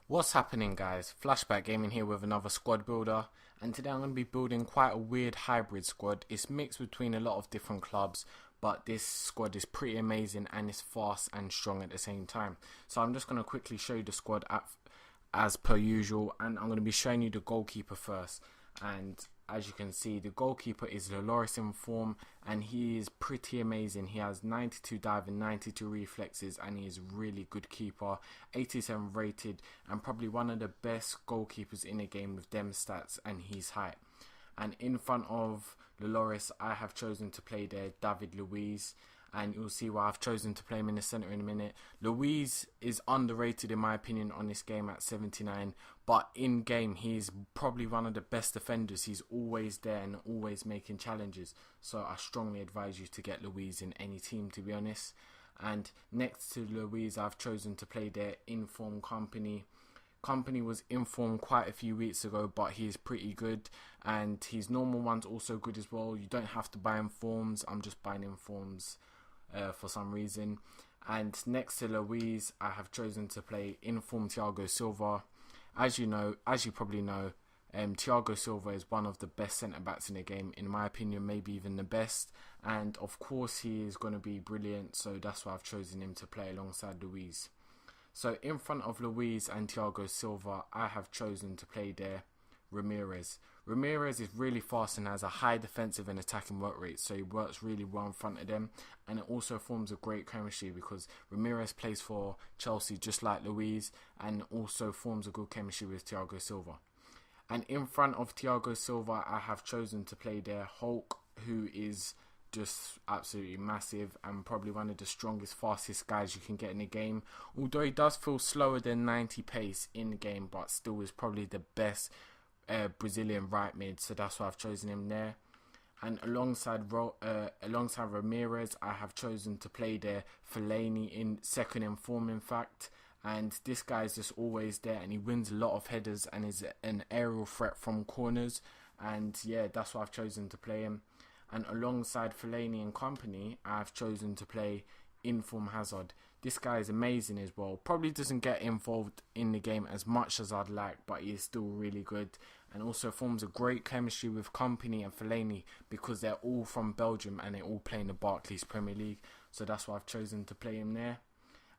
What's happening, guys? Flashback Gaming here with another squad builder, and today I'm going to be building quite a weird hybrid squad. It's mixed between a lot of different clubs, but this squad is pretty amazing and it's fast and strong at the same time. So I'm just going to quickly show you the squad as per usual, and I'm going to be showing you the goalkeeper first. And as you can see, the goalkeeper is Lloris in form, and he is pretty amazing. He has 92 diving, 92 reflexes, and he is a really good keeper. 87 rated, and probably one of the best goalkeepers in the game with them stats and his height. And in front of Lloris, I have chosen to play there David Luiz, and you'll see why I've chosen to play him in the centre in a minute. Luiz is underrated in my opinion on this game at 79, but in game he's probably one of the best defenders. He's always there and always making challenges, so I strongly advise you to get Luiz in any team, to be honest. And next to Luiz, I've chosen to play their inform Company. Company was informed quite a few weeks ago, but he is pretty good, and his normal one's also good as well. You don't have to buy informs. I'm just buying informs for some reason. And next to Luiz, I have chosen to play inform Thiago Silva. As you probably know, Thiago Silva is one of the best centre backs in the game, in my opinion, maybe even the best. And of course, he is going to be brilliant, so that's why I've chosen him to play alongside Luiz. So in front of Luiz and Thiago Silva, I have chosen to play there Ramirez. Ramirez is really fast and has a high defensive and attacking work rate, so he works really well in front of them, and it also forms a great chemistry because Ramirez plays for Chelsea just like Luiz, and also forms a good chemistry with Thiago Silva. And in front of Thiago Silva, I have chosen to play there Hulk, who is just absolutely massive and probably one of the strongest, fastest guys you can get in the game. Although he does feel slower than 90 pace in the game, but still is probably the best Brazilian right mid, so that's why I've chosen him there. And alongside Ramirez, I have chosen to play there Fellaini in second in form, in fact. And this guy is just always there, and he wins a lot of headers and is an aerial threat from corners. And yeah, that's why I've chosen to play him. And alongside Fellaini and Company, I've chosen to play Inform Hazard. This guy is amazing as well. Probably doesn't get involved in the game as much as I'd like, but he is still really good. And also forms a great chemistry with Company and Fellaini because they're all from Belgium and they all play in the Barclays Premier League. So that's why I've chosen to play him there.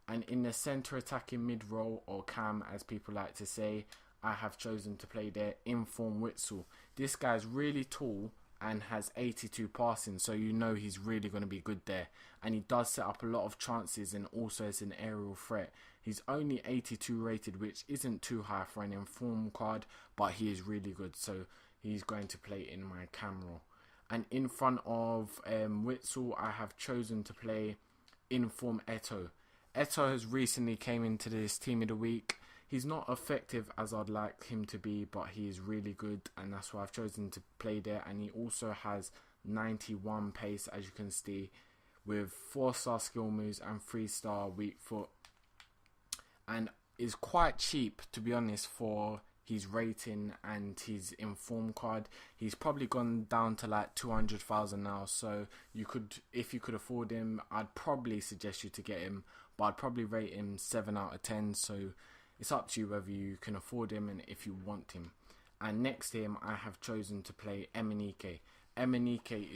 And in the centre attacking mid-role, or cam as people like to say, I have chosen to play there Inform Witsel. This guy's really tall and has 82 passing, so you know he's really going to be good there. And he does set up a lot of chances and also is an aerial threat. He's only 82 rated, which isn't too high for an inform card, but he is really good, so he's going to play in my cam role. And in front of Witsel, I have chosen to play inform Eto. Eto has recently came into this team of the week. He's not effective as I'd like him to be, but he is really good, and that's why I've chosen to play there. And he also has 91 pace, as you can see, with 4-star skill moves and 3-star weak foot, and is quite cheap, to be honest, for his rating and his inform card. He's probably gone down to like 200,000 now, so you could, if you could afford him, I'd probably suggest you to get him, but I'd probably rate him 7 out of 10, so it's up to you whether you can afford him and if you want him. And next to him, I have chosen to play Emenike. Emenike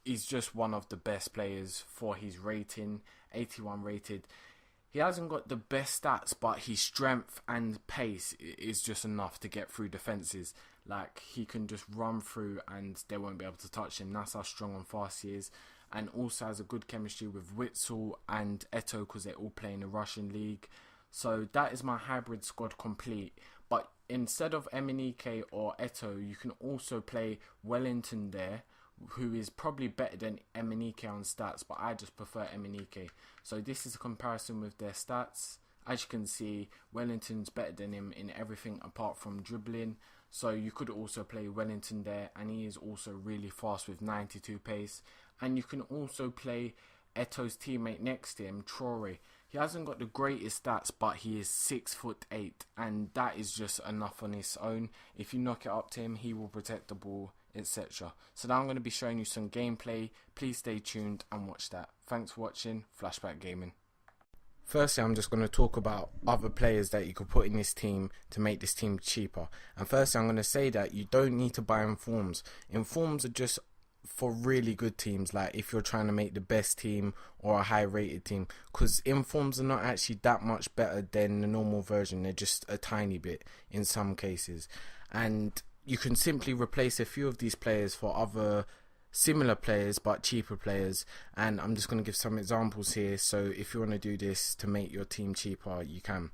is just one of the best players for his rating, 81 rated. He hasn't got the best stats, but his strength and pace is just enough to get through defences. Like, he can just run through and they won't be able to touch him. That's how strong and fast he is. And also has a good chemistry with Witsel and Eto because they all play in the Russian league. So that is my hybrid squad complete. But instead of Emenike or Eto, you can also play Wellington there, who is probably better than Emenike on stats, but I just prefer Emenike. So this is a comparison with their stats. As you can see, Wellington's better than him in everything apart from dribbling. So you could also play Wellington there, and he is also really fast with 92 pace. And you can also play Eto's teammate next to him, Traore. He hasn't got the greatest stats, but he is 6'8", and that is just enough on his own. If you knock it up to him, he will protect the ball, etc. So now I'm going to be showing you some gameplay. Please stay tuned and watch that. Thanks for watching Flashback Gaming. Firstly, I'm just going to talk about other players that you could put in this team to make this team cheaper. And firstly, I'm going to say that you don't need to buy informs. Informs are just for really good teams, like if you're trying to make the best team or a high rated team, because informs are not actually that much better than the normal version. They're just a tiny bit in some cases, and you can simply replace a few of these players for other similar players but cheaper players. And I'm just going to give some examples here, so if you want to do this to make your team cheaper, you can.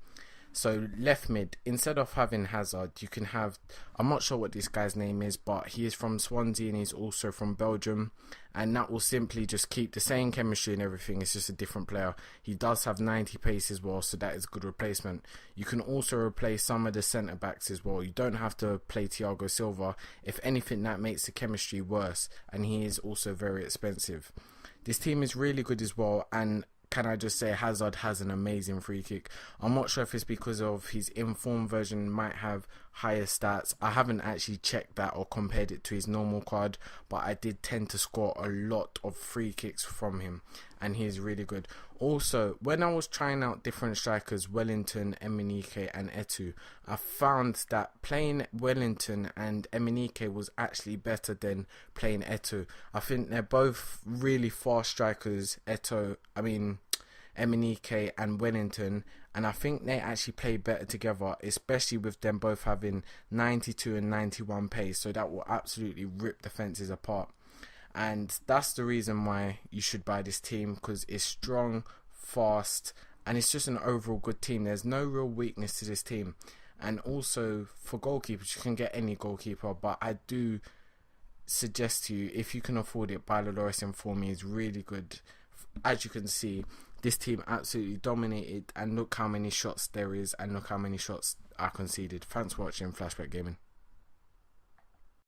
So left mid, instead of having Hazard, you can have, I'm not sure what this guy's name is, but he is from Swansea and he's also from Belgium, and that will simply just keep the same chemistry and everything. It's just a different player. He does have 90 pace as well, so that is a good replacement. You can also replace some of the centre backs as well. You don't have to play Thiago Silva. If anything, that makes the chemistry worse, and he is also very expensive. This team is really good as well, and can I just say, Hazard has an amazing free kick. I'm not sure if it's because of his informed version might have higher stats. I haven't actually checked that or compared it to his normal card, but I did tend to score a lot of free kicks from him, and he's really good. Also, when I was trying out different strikers, Wellington, Emenike and Etu, I found that playing Wellington and Emenike was actually better than playing Etu. I think they're both really fast strikers, Emenike and Wellington, and I think they actually play better together, especially with them both having 92 and 91 pace, so that will absolutely rip defences apart. And that's the reason why you should buy this team, because it's strong, fast, and it's just an overall good team. There's no real weakness to this team. And also for goalkeepers, you can get any goalkeeper, but I do suggest to you, if you can afford it, buy Lloris. For me is really good. As you can see, this team absolutely dominated, and look how many shots there is, and look how many shots I conceded. Thanks for watching Flashback Gaming.